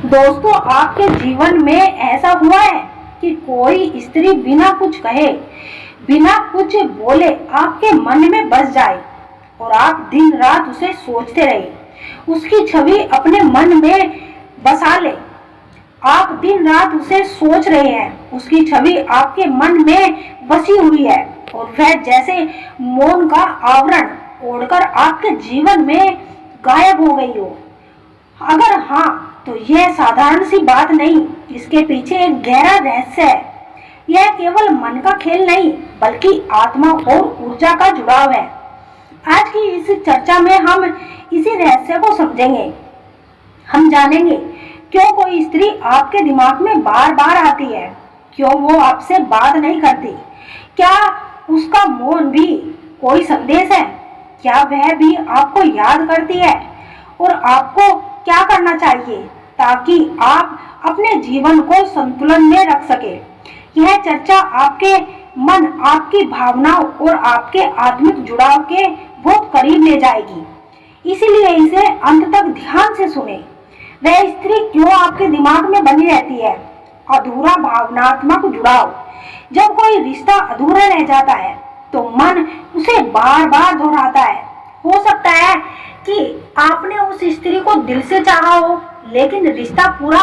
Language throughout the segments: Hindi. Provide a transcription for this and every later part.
दोस्तों, आपके जीवन में ऐसा हुआ है कि कोई स्त्री बिना कुछ कहे, बिना कुछ बोले आपके मन में बस जाए और आप दिन रात उसे सोचते रहे, उसकी छवि अपने मन में बसा ले। आप दिन रात उसे सोच रहे हैं, उसकी छवि आपके मन में बसी हुई है और वह जैसे मौन का आवरण ओढ़कर आपके जीवन में गायब हो गई हो। अगर हाँ, तो यह साधारण सी बात नहीं, इसके पीछे एक गहरा रहस्य है। यह केवल मन का खेल नहीं, बल्कि आत्मा और ऊर्जा का जुड़ाव है। आज की इस चर्चा में हम इसी रहस्य को समझेंगे। हम जानेंगे क्यों कोई स्त्री आपके दिमाग में बार बार आती है, क्यों वो आपसे बात नहीं करती, क्या उसका मौन भी कोई संदेश है, क्या वह भी आपको याद करती है और आपको क्या करना चाहिए ताकि आप अपने जीवन को संतुलन में रख सके। यह चर्चा आपके मन, आपकी भावनाओं और आपके आत्मिक जुड़ाव के बहुत करीब ले जाएगी, इसलिए इसे अंत तक ध्यान से सुने। वह स्त्री क्यों आपके दिमाग में बनी रहती है? अधूरा भावनात्मक जुड़ाव। जब कोई रिश्ता अधूरा रह जाता है तो मन उसे बार बार दोहराता है। हो सकता है कि आपने उस स्त्री को दिल से चाहा हो, लेकिन रिश्ता पूरा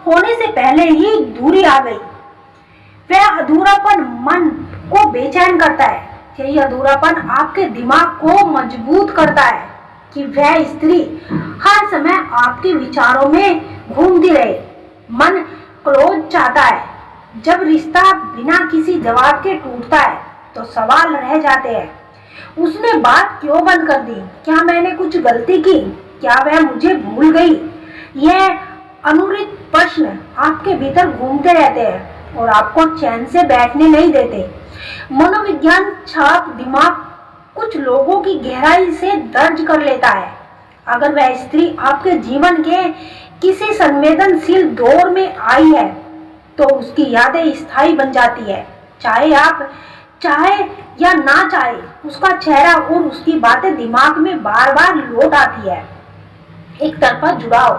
होने से पहले ही दूरी आ गई। वह अधूरापन मन को बेचैन करता है। यही अधूरापन आपके दिमाग को मजबूत करता है कि वह स्त्री हर समय आपके विचारों में घूमती रहे। मन क्लोज चाहता है। जब रिश्ता बिना किसी जवाब के टूटता है तो सवाल रह जाते हैं, उसने बात क्यों बंद कर दी? क्या मैंने कुछ गलती की? क्या वह मुझे भूल गई? यह अनुरित प्रश्न आपके भीतर घूमते रहते हैं और आपको चैन से बैठने नहीं देते। मनोविज्ञान छाप दिमाग कुछ लोगों की गहराई से दर्ज कर लेता है। अगर वह स्त्री आपके जीवन के किसी संवेदनशील दौर में आई है तो उसकी यादें स्थायी बन जाती है। चाहे आप चाहे या ना चाहे, उसका चेहरा और उसकी बातें दिमाग में बार बार लौट आती है। एक तरफा जुड़ाव।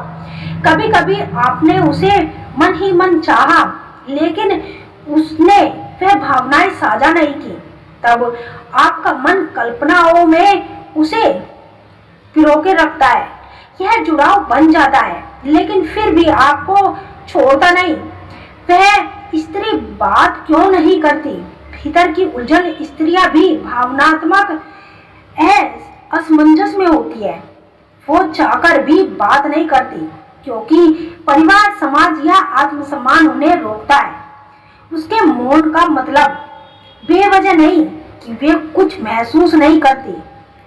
कभी कभी आपने उसे मन ही मन चाहा, लेकिन उसने वह भावनाएं साझा नहीं की। तब आपका मन कल्पनाओं में उसे पिरोके रखता है। यह जुड़ाव बन जाता है, लेकिन फिर भी आपको छोड़ता नहीं। वह स्त्री बात क्यों नहीं करती? भीतर की उलझन स्त्रियां भी भावनात्मक असमंजस में होती है। वो चाहकर भी बात नहीं करती क्योंकि परिवार, समाज या आत्मसम्मान उन्हें रोकता है। उसके मौन का मतलब बेवजह नहीं कि वे कुछ महसूस नहीं करती।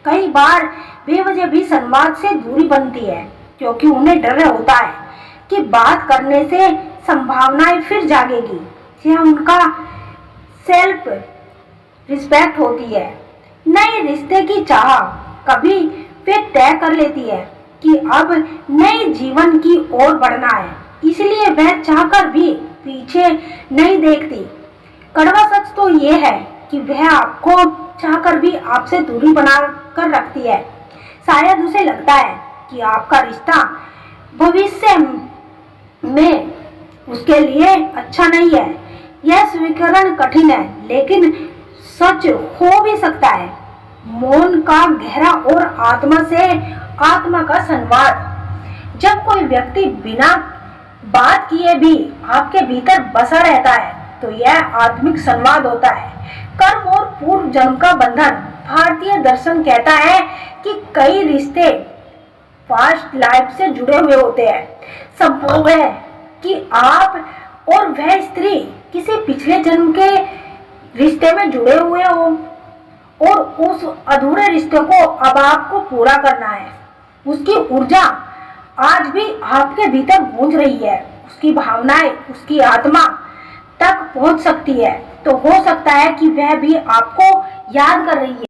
कई बार बेवजह भी संवाद से दूरी बनती है क्योंकि उन्हें डर होता है कि बात करने से संभावनाएं फिर जागेगी। यह उनका सेल्फ रिस्पेक्ट होती है। नए रिश्ते की चाह कभी वे तय कर लेती है कि अब नए जीवन की ओर बढ़ना है, इसलिए वह चाहकर भी पीछे नहीं देखती। कड़वा सच तो ये है कि वह आपको चाहकर भी आपसे दूरी बना कर रखती है। शायद उसे लगता है कि आपका रिश्ता भविष्य में उसके लिए अच्छा नहीं है। यह स्वीकरण कठिन है, लेकिन सच हो भी सकता है। मौन का गहरा और आत्मा का संवाद। जब कोई व्यक्ति बिना बात किए भी आपके भीतर बसा रहता है तो यह आत्मिक संवाद होता है। कर्म और पूर्व जन्म का बंधन। भारतीय दर्शन कहता है कि कई रिश्ते पास्ट लाइफ से जुड़े हुए होते हैं। संभव है कि आप और वह स्त्री किसी पिछले जन्म के रिश्ते में जुड़े हुए हो और उस अधूरे रिश्ते को अब आपको पूरा करना है। उसकी ऊर्जा आज भी आपके भीतर गूंज रही है। उसकी भावनाएं उसकी आत्मा तक पहुंच सकती है। तो हो सकता है कि वह भी आपको याद कर रही है।